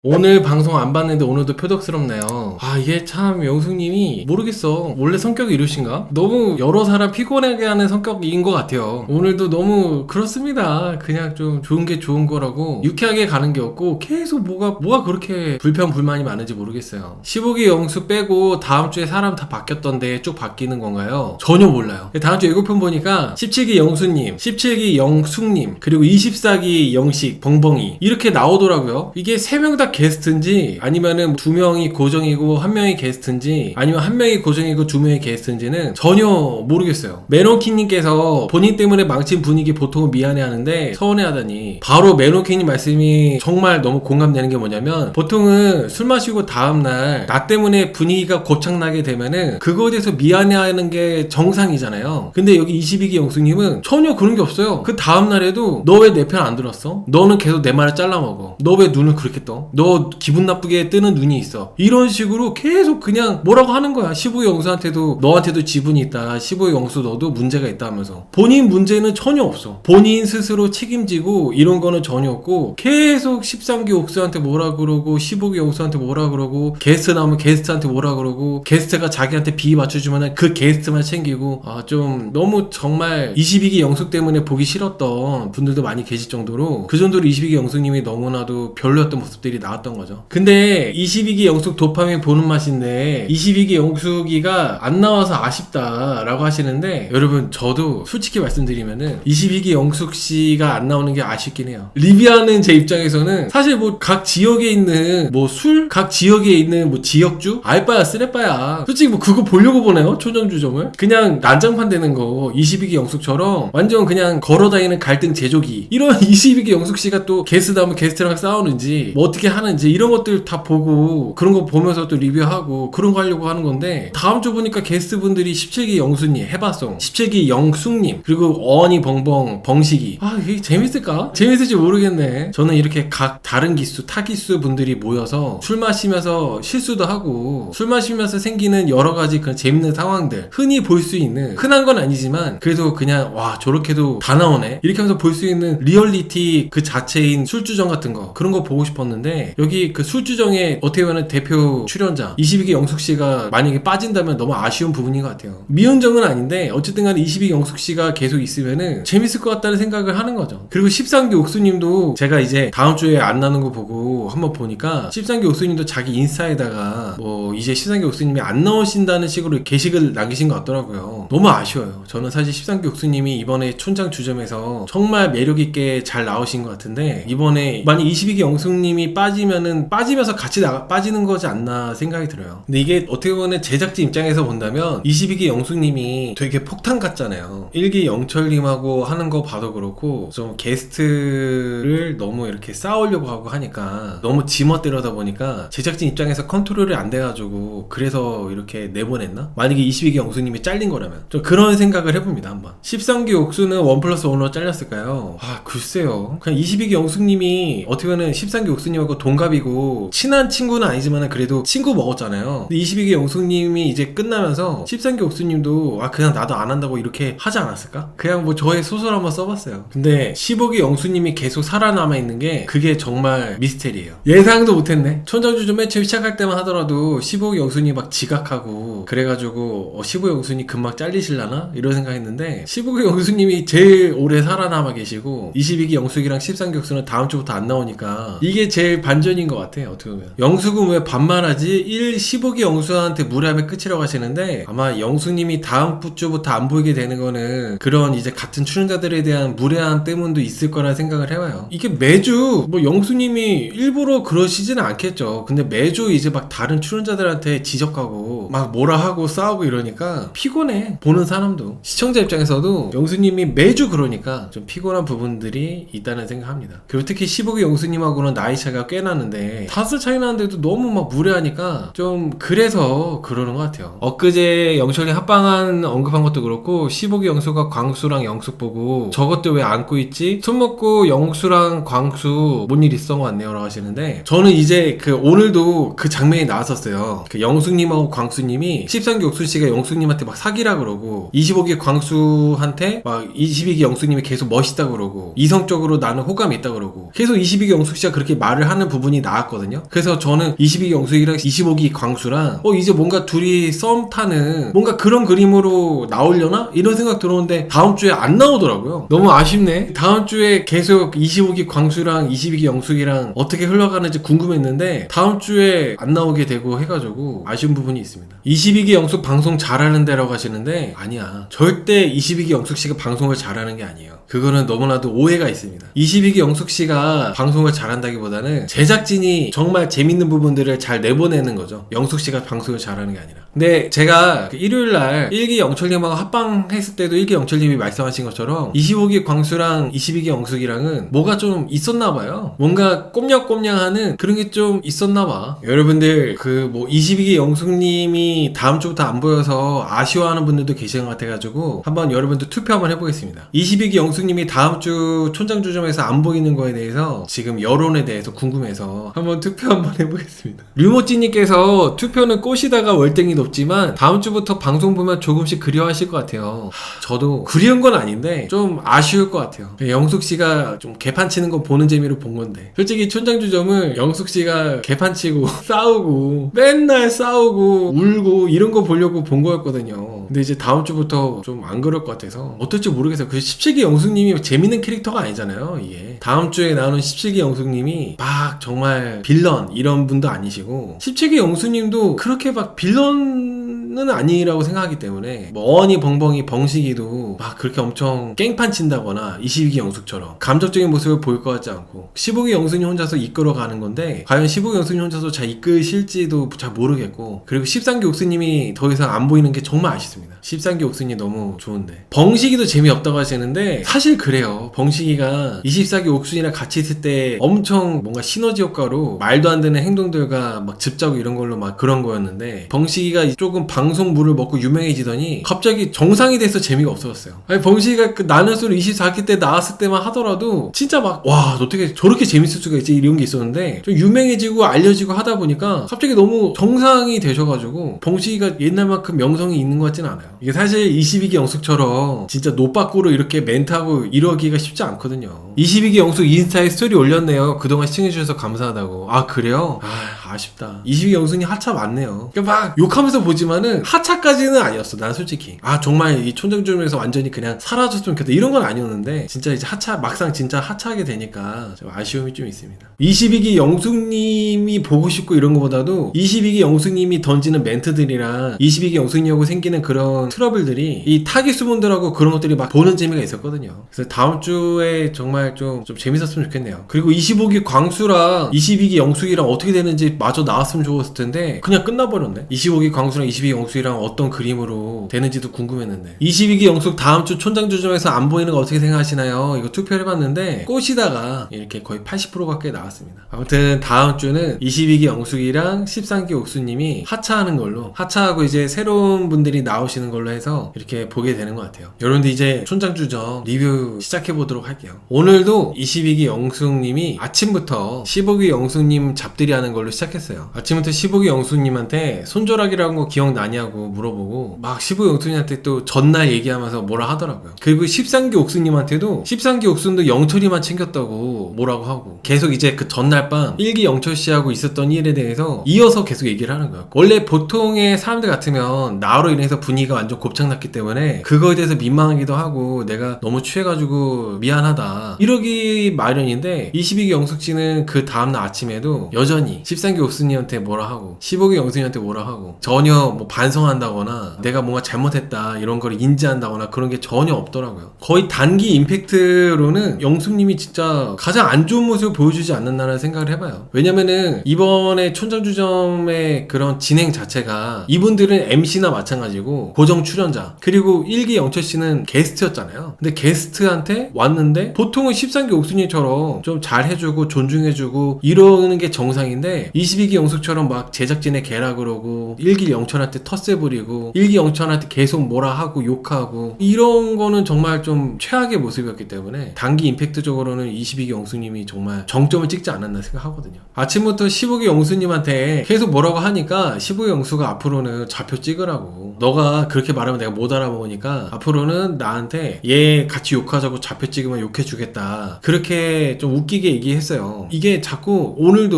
오늘 방송 안 봤는데 오늘도 표독스럽네요. 이게 참 영숙님이 모르겠어. 원래 성격이 이러신가? 너무 여러 사람 피곤하게 하는 성격인 것 같아요. 오늘도 너무 그렇습니다. 그냥 좀 좋은 게 좋은 거라고 유쾌하게 가는 게 없고 계속 뭐가 그렇게 불만이 많은지 모르겠어요. 15기 영숙 빼고 다음 주에 사람 다 바뀌었던데 쭉 바뀌는 건가요? 전혀 몰라요. 다음 주 예고편 보니까 17기 영수님, 17기 영숙님, 그리고 24기 영식, 벙벙이 이렇게 나오더라고요. 이게 3명 다 게스트인지 아니면은 2명이 고정이고 1명이 게스트인지 아니면 1명이 고정이고 2명이 게스트인지는 전혀 모르겠어요. 매너킹님께서 본인 때문에 망친 분위기 보통은 미안해하는데 서운해하다니, 바로 매너킹님 말씀이 정말 너무 공감되는 게 뭐냐면, 보통은 술 마시고 다음날 나 때문에 분위기가 고착나게 되면은 그거에 대해서 미안해하는 게 정상이잖아요. 근데 여기 22기 영수님은 전혀 그런 게 없어요. 그 다음날에도 너 왜 내 편 안 들었어? 너는 계속 내 말을 잘라먹어. 너 왜 눈을 그렇게 떠? 너 기분 나쁘게 뜨는 눈이 있어. 이런 식으로 계속 그냥 뭐라고 하는 거야. 15기 영수한테도 너한테도 지분이 있다. 15기 영수 너도 문제가 있다 하면서 본인 문제는 전혀 없어. 본인 스스로 책임지고 이런 거는 전혀 없고 계속 13기 옥수한테 뭐라 그러고 15기 영수한테 뭐라 그러고 게스트 나오면 게스트한테 뭐라 그러고 게스트가 자기한테 비위 맞춰주면 그 게스트만 챙기고, 좀 너무 정말 22기 영숙 때문에 보기 싫었던 분들도 많이 계실 정도로, 그 정도로 22기 영숙님이 너무나도 별로였던 모습들이 나왔던 거죠. 근데 22기 영숙 도파민 보는 맛인데 22기 영숙이가 안 나와서 아쉽다라고 하시는데, 여러분 저도 솔직히 말씀드리면은 22기 영숙 씨가 안 나오는 게 아쉽긴 해요. 리뷰하는 제 입장에서는 사실 뭐 각 지역에 있는 뭐 술, 각 지역에 있는 뭐 지역주 알바야 쓰레빠야, 솔직히 뭐 그거 보려고 보네요. 초정주점을 그냥 난장판 되는 거 22기 영숙처럼 완전 그냥 걸어다니는 갈등 제조기, 이런 22기 영숙 씨가 또 게스트다면 게스트랑 싸우는지 뭐 어떻게 하는지 이런 것들 다 보고, 그런 거 보면서 또 리뷰하고 그런 거 하려고 하는 건데, 다음 주 보니까 게스트분들이 17기 영수님, 해바송, 17기 영숙님, 그리고 어언이 벙벙, 벙식이. 이게 재밌을까? 재밌을지 모르겠네. 저는 이렇게 각 다른 기수, 타기수 분들이 모여서 술 마시면서 실수도 하고 술 마시면서 생기는 여러 가지 그런 재밌는 상황들, 흔히 볼 수 있는, 흔한 건 아니지만 그래도 그냥 와 저렇게도 다 나오네 이렇게 하면서 볼 수 있는 리얼리티 그 자체인 술주정 같은 거, 그런 거 보고 싶었는데, 여기 그 술주정의 어떻게 보면 대표 출연자 22기 영숙씨가 만약에 빠진다면 너무 아쉬운 부분인 것 같아요. 미운정은 아닌데 어쨌든 간에 22기 영숙씨가 계속 있으면은 재밌을 것 같다는 생각을 하는 거죠. 그리고 13기 옥수님도 제가 이제 다음 주에 안 나는 거 보고 한번 보니까 13기 옥수님도 자기 인스타에다가 뭐 이제 13기 옥수님이 안 나오신다는 식으로 게시글 남기신 것 같더라고요. 너무 아쉬워요. 저는 사실 13기 옥수님이 이번에 촌장 주점에서 정말 매력있게 잘 나오신 것 같은데, 이번에 만약 22기 영숙님이 빠지면서 같이 빠지는 거지 않나 생각이 들어요. 근데 이게 어떻게 보면 제작진 입장에서 본다면 22기 영숙님이 되게 폭탄 같잖아요. 1기 영철님하고 하는 거 봐도 그렇고 좀 게스트를 너무 이렇게 싸우려고 하고 하니까 너무 지멋대로다 보니까 제작진 입장에서 컨트롤이 안 돼가지고 그래서 이렇게 내보냈나? 만약에 22기 영숙님이 잘린 거라면 좀 그런 생각을 해봅니다. 한번 13기 옥수는 1+1로 잘렸을까요? 글쎄요. 그냥 22기 영숙님이 어떻게 보면 13기 옥수님하고 동갑이고 친한 친구는 아니지만 그래도 친구 먹었잖아요. 근데 22기 영숙님이 이제 끝나면서 13기 옥수님도 그냥 나도 안 한다고 이렇게 하지 않았을까? 그냥 뭐 저의 소설 한번 써봤어요. 근데 15기 영숙님이 계속 살아남아 있는 게 그게 정말 미스테리예요. 예상도 못했네. 촌장주점 맨 처음 시작할 때만 하더라도 15기 영숙님 막 지각하고 그래가지고 15기 영숙님 금방 잘리실라나? 이런 생각했는데 15기 영숙님이 제일 오래 살아남아 계시고 22기 영숙이랑 13기 옥수는 다음 주부터 안 나오니까 이게 제일 반전인 것 같아요. 어떻게 보면 영숙은 왜 반말하지? 15기 영수한테 무례하면 끝이라고 하시는데, 아마 영수님이 다음 주부터 안 보이게 되는 거는 그런 이제 같은 출연자들에 대한 무례함 때문도 있을 거라 생각을 해봐요. 이게 매주 뭐 영수님이 일부러 그러시지는 않겠죠. 근데 매주 이제 막 다른 출연자들한테 지적하고 막 뭐라 하고 싸우고 이러니까 피곤해. 보는 사람도, 시청자 입장에서도 영수님이 매주 그러니까 좀 피곤한 부분들이 있다는 생각합니다. 그리고 특히 15기 영수님하고는 나이 차이가 꽤 나는데 5살 차이 나는데도 너무 막 무례하니까 좀 그래서 그러는 것 같아요. 엊그제 영철이 합방한 언급한 것도 그렇고 15기 영수가 광수랑 영숙 보고 저것도 왜 안고 있지? 손 먹고 영수랑 광수 뭔 일 있어 왔네요 라고 하시는데, 저는 이제 오늘도 그 장면이 나왔었어요. 영숙님하고 광수님이 13기 옥수씨가 영숙님한테 막 사기라 그러고 25기 광수한테 막 22기 영숙님이 계속 멋있다 그러고 이성적으로 나는 호감이 있다 그러고 계속 22기 영숙씨가 그렇게 말을 하는 부분이 나왔거든요. 그래서 저는 22기 영숙이랑 25기 광수랑 이제 뭔가 둘이 썸 타는 뭔가 그런 그림으로 나오려나? 이런 생각 들었는데 다음 주에 안 나오더라고요. 너무 아쉽네. 다음 주에 계속 25기 광수랑 22기 영숙이랑 어떻게 흘러가는지 궁금했는데 다음 주에 안 나오게 되고 해가지고 아쉬운 부분이 있습니다. 22기 영숙 방송 잘하는 데라고 하시는데 아니야. 절대 22기 영숙 씨가 방송을 잘하는 게 아니에요. 그거는 너무나도 오해가 있습니다. 22기 영숙 씨가 방송을 잘한다기보다는 제작진이 정말 재밌는 부분들을 잘 내보내는 거죠. 영숙 씨가 방송을 잘하는 게 아니라. 근데 제가 일요일날 1기 영철님하고 합방했을 때도 1기 영철님이 말씀하신 것처럼 25기 광수랑 22기 영숙이랑은 뭐가 좀 있었나봐요. 뭔가 꼼냥꼼냥하는 그런 게 좀 있었나봐. 여러분들 22기 영숙님이 다음 주부터 안 보여서 아쉬워하는 분들도 계시는 것 같아가지고 한번 여러분들 투표 한번 해보겠습니다. 22기 영숙님이 다음 주 촌장주점에서 안 보이는 거에 대해서 지금 여론에 대해서 궁금해서 한번 투표 한번 해보겠습니다. 류모찌님께서 투표는 꽃이다가 월등히 높지만 다음 주부터 방송 보면 조금씩 그리워하실 것 같아요. 저도 그리운 건 아닌데 좀 아쉬울 것 같아요. 영숙 씨가 좀 개판 치는 거 보는 재미로 본 건데 솔직히 촌장주점은 영숙 씨가 개판 치고 싸우고 맨날 싸우고 울고 이런 거 보려고 본 거였거든요. 근데 이제 다음 주부터 좀 안 그럴 것 같아서 어떨지 모르겠어요. 그 17기 영숙님이 재밌는 캐릭터가 아니잖아요. 이게 다음 주에 나오는 17기 영숙님이 막 정말 빌런 이런 분도 아니시고 17기 영숙님도 그렇게 막 빌런은 아니라고 생각하기 때문에 어니 벙벙이 벙식이도 막 그렇게 엄청 깽판 친다거나 22기 영숙처럼 감적적인 모습을 보일 것 같지 않고 15기 영숙님 혼자서 이끌어가는 건데 과연 15기 영숙님 혼자서 잘 이끌실지도 잘 모르겠고 그리고 13기 옥수님이 더 이상 안 보이는 게 정말 아쉽습니다. 13기 옥수님 너무 좋은데 벙식이도 재미없다고 하시는데 사실 그래요. 벙식이가 24기 옥순이랑 같이 있을 때 엄청 뭔가 시너지 효과로 말도 안 되는 행동들과 막 즙자고 이런 걸로 막 그런 거였는데 벙식이가 조금 방송물을 먹고 유명해지더니 갑자기 정상이 돼서 재미가 없어졌어요. 아니 벙식이가 나는 소리 24기 때 나왔을 때만 하더라도 진짜 막 와 어떻게 저렇게 재밌을 수가 있지 이런 게 있었는데 좀 유명해지고 알려지고 하다 보니까 갑자기 너무 정상이 되셔가지고 벙식이가 옛날만큼 명성이 있는 것 같진 않아요. 이게 사실 22기 영숙처럼 진짜 노빠꾸로 이렇게 멘트하고 이러기가 쉽지 않거든요. 22기 영숙 인스타에 스토리 올렸네요. 그동안 시청해주셔서 감사하다고. 아 그래요? 아쉽다. 22기 영숙이 하차 맞네요. 그러니까 막 욕하면서 보지만은 하차까지는 아니었어. 난 솔직히 정말 이 촌장주점에서 완전히 그냥 사라졌으면 좋겠다 이런 건 아니었는데 진짜 이제 막상 진짜 하차하게 되니까 좀 아쉬움이 좀 있습니다. 22기 영숙님이 보고 싶고 이런 거보다도 22기 영숙님이 던지는 멘트들이랑 22기 영숙님하고 생기는 그런 트러블들이 이 타깃수분들하고 그런 것들이 막 보는 재미가 있었거든요. 그래서 다음 주에 정말 좀 재밌었으면 좋겠네요. 그리고 25기 광수랑 22기 영숙이랑 어떻게 되는지 마저 나왔으면 좋았을 텐데 그냥 끝나버렸네. 25기 광수랑 22기 영숙이랑 어떤 그림으로 되는지도 궁금했는데 22기 영숙 다음 주 촌장주점에서 안 보이는 거 어떻게 생각하시나요? 이거 투표를 해봤는데 꽃이다가 이렇게 거의 80% 가까이 나왔습니다. 아무튼 다음 주는 22기 영숙이랑 13기 옥수님이 하차하는 걸로 하차하고 이제 새로운 분들이 나오시는 걸로 해서 이렇게 보게 되는 것 같아요. 여러분들 이제 촌장주점 리뷰 시작해보도록 할게요. 오늘도 22기 영숙님이 아침부터 15기 영숙님 잡들이 하는 걸로 시작했어요. 아침부터 15기 영숙님한테 손절하기라는 거 기억나냐고 물어보고 막 15기 영숙님한테 또 전날 얘기하면서 뭐라 하더라고요. 그리고 13기 옥수님한테도 13기 옥수님도 영철이만 챙겼다고 뭐라고 하고 계속 이제 그 전날 밤 1기 영철씨하고 있었던 일에 대해서 이어서 계속 얘기를 하는 거야. 원래 보통의 사람들 같으면 나로 인해서 분위기가 완전 곱창났기 때문에 그거에 대해서 민망하기도 하고 내가 너무 취해가지고 미안하다 이러기 마련인데 22기 영숙씨는 그 다음날 아침에도 여전히 13기 옥수님한테 뭐라 하고 15기 영숙님한테 뭐라 하고 전혀 뭐 반성한다거나 내가 뭔가 잘못했다 이런 걸 인지한다거나 그런 게 전혀 없더라고요. 거의 단기 임팩트로는 영숙님이 진짜 가장 안 좋은 모습을 보여주지 않는다는 생각을 해봐요. 왜냐면은 이번에 촌장주점의 그런 진행 자체가 이분들은 MC나 마찬가지고 고정 출연자 그리고 1기 영철씨는 게스트였잖아요. 근데 게스트한테 왔는데 보통은 13기 옥수님처럼 좀 잘해주고 존중해주고 이러는 게 정상인데 22기 영숙처럼 막 제작진의 개라 그러고 일기 영철한테 텃세 부리고 일기 영철한테 계속 뭐라 하고 욕하고 이런 거는 정말 좀 최악의 모습이었기 때문에 단기 임팩트적으로는 22기 영숙님이 정말 정점을 찍지 않았나 생각하거든요. 아침부터 15기 영숙님한테 계속 뭐라고 하니까 15기 영수가 앞으로는 좌표 찍으라고, 너가 그렇게 말하면 내가 못 알아먹으니까 앞으로는 나한테 얘 같이 욕하자고 좌표 찍으면 욕해주겠다, 그렇게 좀 웃기게 얘기했어요. 이게 자꾸 오늘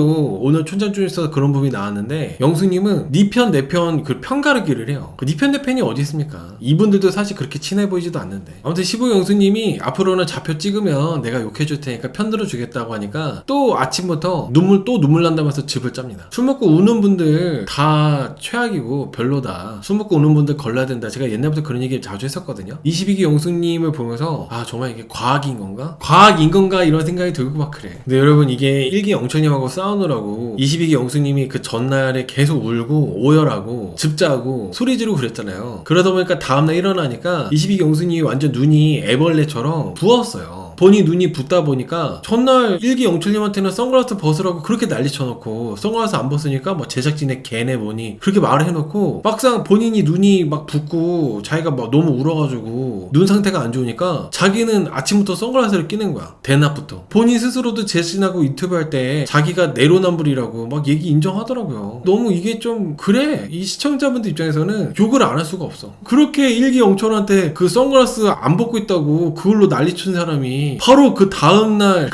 촌장 중에서 그런 부분이 나왔는데 영수님은 니 편 내 편 그 편가르기를 해요. 니 편 내 편이 어디 있습니까? 이분들도 사실 그렇게 친해 보이지도 않는데. 아무튼 15기 영수님이 앞으로는 좌표 찍으면 내가 욕해줄 테니까 편 들어주겠다고 하니까 또 아침부터 눈물 난다면서 즙을 짭니다. 술 먹고 우는 분들 다 최악이고 별로다, 술 먹고 우는 분들 걸러야 된다, 제가 옛날부터 그런 얘기를 자주 했었거든요. 22기 영수님을 보면서 아 정말 이게 과학인 건가 이런 생각이 들고 막 그래. 근데 여러분, 이게 1기 영철님하고 싸우느라고 22기 영수님이 그 전날에 계속 울고 오열하고 즙짜고 소리 지르고 그랬잖아요. 그러다 보니까 다음날 일어나니까 22기 영수님이 완전 눈이 애벌레처럼 부었어요. 본인 눈이 붓다 보니까 전날 1기 영철님한테는 선글라스 벗으라고 그렇게 난리 쳐놓고 선글라스 안 벗으니까 뭐 제작진의 개네 뭐니 그렇게 말을 해놓고 막상 본인이 눈이 막 붓고 자기가 막 너무 울어가지고 눈 상태가 안 좋으니까 자기는 아침부터 선글라스를 끼는 거야. 대낮부터. 본인 스스로도 제신하고 인터뷰할 때 자기가 내로남불이라고 막 얘기 인정하더라고요. 너무 이게 좀 그래. 이 시청자분들 입장에서는 욕을 안 할 수가 없어. 그렇게 1기 영철한테 그 선글라스 안 벗고 있다고 그걸로 난리 친 사람이 바로 그 다음날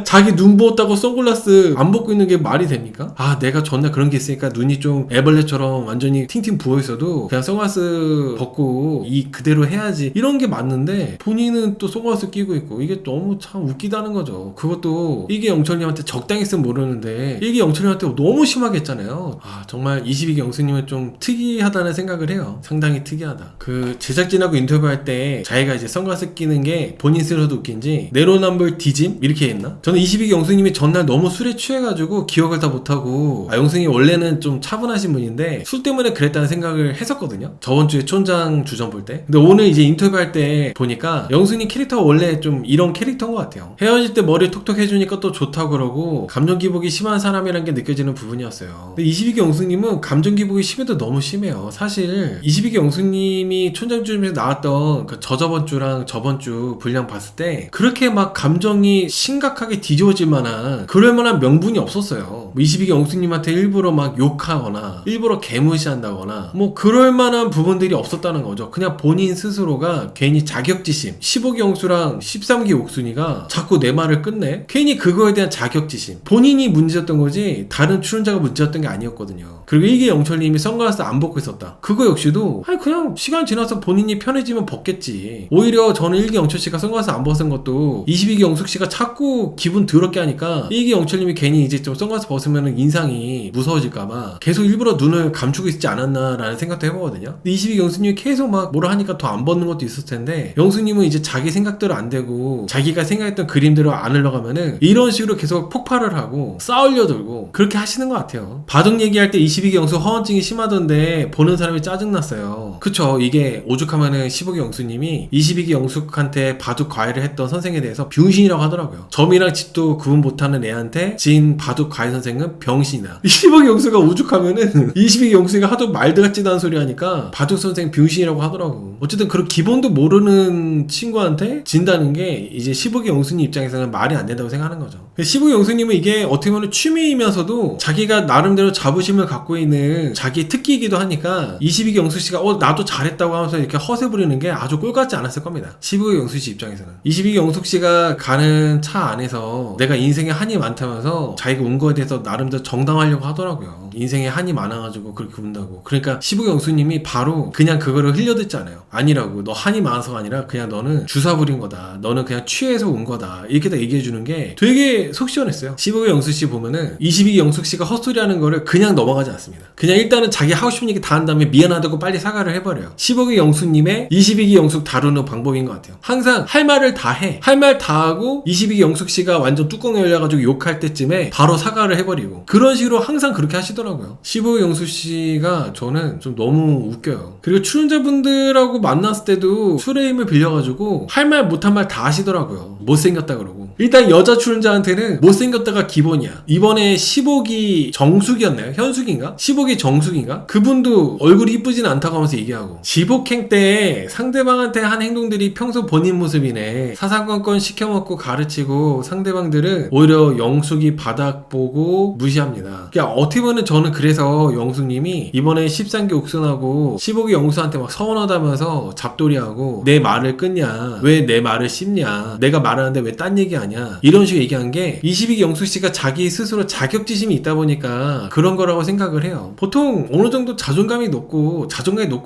자기 눈 부었다고 선글라스 안 벗고 있는 게 말이 됩니까? 아 내가 전날 그런 게 있으니까 눈이 좀 애벌레처럼 완전히 팅팅 부어있어도 그냥 선글라스 벗고 이 그대로 해야지, 이런 게 맞는데 본인은 또 선글라스 끼고 있고, 이게 너무 참 웃기다는 거죠. 그것도 1기 영철님한테 적당히 쓰면 모르는데 1기 영철님한테 너무 심하게 했잖아요. 아 정말 22기 영수님은 좀 특이하다는 생각을 해요. 상당히 특이하다. 그 제작진하고 인터뷰할 때 자기가 이제 선글라스 끼는 게 본인 스스로도 웃긴지 내로남불 디짐? 이렇게 했나? 저는 22기 영수님이 전날 너무 술에 취해가지고 기억을 다 못하고, 영수님이 원래는 좀 차분하신 분인데 술 때문에 그랬다는 생각을 했었거든요. 저번주에 촌장 주전 볼 때. 근데 오늘 이제 인터뷰할 때 보니까 영수님 캐릭터가 원래 좀 이런 캐릭터인 것 같아요. 헤어질 때 머리 톡톡 해주니까 또 좋다고 그러고 감정 기복이 심한 사람이라는 게 느껴지는 부분이었어요. 근데 22기 영수님은 감정 기복이 심해도 너무 심해요. 사실 22기 영수님이 촌장 주전에서 나왔던 그 저번 주랑 저번 주 분량 봤을 때 그렇게 막 감정이 심각하게 뒤집어질 만한 그럴 만한 명분이 없었어요. 22기 영수님한테 일부러 막 욕하거나 일부러 개무시한다거나 뭐 그럴 만한 부분들이 없었다는 거죠. 그냥 본인 스스로가 괜히 자격지심, 15기 영수랑 13기 옥순이가 자꾸 내 말을 끝내, 괜히 그거에 대한 자격지심, 본인이 문제였던 거지 다른 출연자가 문제였던 게 아니었거든요. 그리고 1기 영철님이 선글라스 안 벗고 있었다, 그거 역시도 아니 그냥 시간 지나서 본인이 편해지면 벗겠지. 오히려 저는 1기 영철씨가 선글라스 안 벗은 것도 22기 영숙씨가 자꾸 기분 더럽게 하니까 1기 영철님이 괜히 이제 좀 선글라스 벗으면 인상이 무서워질까봐 계속 일부러 눈을 감추고 있지 않았나 라는 생각도 해보거든요. 근데 22기 영숙님이 계속 막 뭐라 하니까 더 안 벗는 것도 있을 텐데, 영숙님은 이제 자기 생각대로 안 되고 자기가 생각했던 그림대로 안 흘러가면은 이런 식으로 계속 폭발을 하고 싸우려 들고 그렇게 하시는 것 같아요. 바둑 얘기할 때 22기 영숙 허언증이 심하던데 보는 사람이 짜증났어요. 그쵸. 이게 오죽하면은 15기 영숙님이 22기 영숙한테 바둑 과외를 했던 선생에 대해서 병신이라고 하더라고요. 점이랑 집도 구분 못하는 애한테 진 바둑 과외 선생은 병신이다. 15기 영숙가 오죽하면은 22기 영숙이가 하도 말도 같지도 않은 소리 하니까 바둑 선생 병신이라고 하더라고. 어쨌든 그런 기본도 모르는 친구한테 진다는 게 이제 15기 영숙님 입장에서는 말이 안 된다고 생각하는 거죠. 15기 영숙님은 이게 어떻게 보면 취미이면서도 자기가 나름대로 자부심을 갖고 있는 자기 특기이기도 하니까 22기 영숙씨가 나도 잘했다고 하면서 이렇게 허세 부리는 게 아주 꼴같지 않았을 겁니다. 15기 영숙씨 입장에서는. 22기 영숙씨가 가는 차 안에서 내가 인생에 한이 많다면서 자기가 운 거에 대해서 나름대로 정당하려고 하더라고요. 인생에 한이 많아가지고 그렇게 운다고. 그러니까 15기 영숙님이 바로 그냥 그거를 흘려듣잖아요. 아니라고, 너 한이 많아서가 아니라 그냥 너는 주사 부린 거다, 너는 그냥 취해서 온 거다, 이렇게 다 얘기해주는 게 되게 속 시원했어요. 15기 영숙씨 보면은 22기 영숙씨가 헛소리 하는 거를 그냥 넘어가지 않습니다. 그냥 일단은 자기 하고 싶은 얘기 다 한 다음에 미안하다고 빨리 사과를 해버려요. 15기 영숙님의 22기 영숙 다루는 방법인 것 같아요. 항상 할 말을 다 해. 할 말 다 하고 22기 영숙씨가 완전 뚜껑 열려가지고 욕할 때쯤에 바로 사과를 해버리고, 그런 식으로 항상 그렇게 하시더라고요. 15기 영숙씨가 저는 좀 너무 웃겨요. 그리고 출연자분들하고 만났을 때도 술의 힘을 빌려가지고 할 말 못한 말 다 하시더라고요. 못생겼다 그러고 일단 여자 출연자한테는 못생겼다가 기본이야. 이번에 15기 정숙이었나요? 현숙인가? 15기 정숙인가? 그분도 얼굴이 이쁘진 않다고 하면서 얘기하고, 지복행 때 상대방한테 한 행동들이 평소 본인 모습이네. 사상권권 시켜먹고 가르치고 상대방들은 오히려 영숙이 바닥 보고 무시합니다. 그러니까 어떻게 보면 저는 그래서 영숙님이 이번에 13기 옥순하고 15기 영수한테 막 서운하다면서 잡돌이하고 내 말을 끊냐, 왜 내 말을 씹냐, 내가 말하는데 왜 딴 얘기하냐, 이런 식으로 얘기한 게 22기 영수씨가 자기 스스로 자격지심이 있다 보니까 그런 거라고 생각을 해요. 보통 어느 정도 자존감이 높고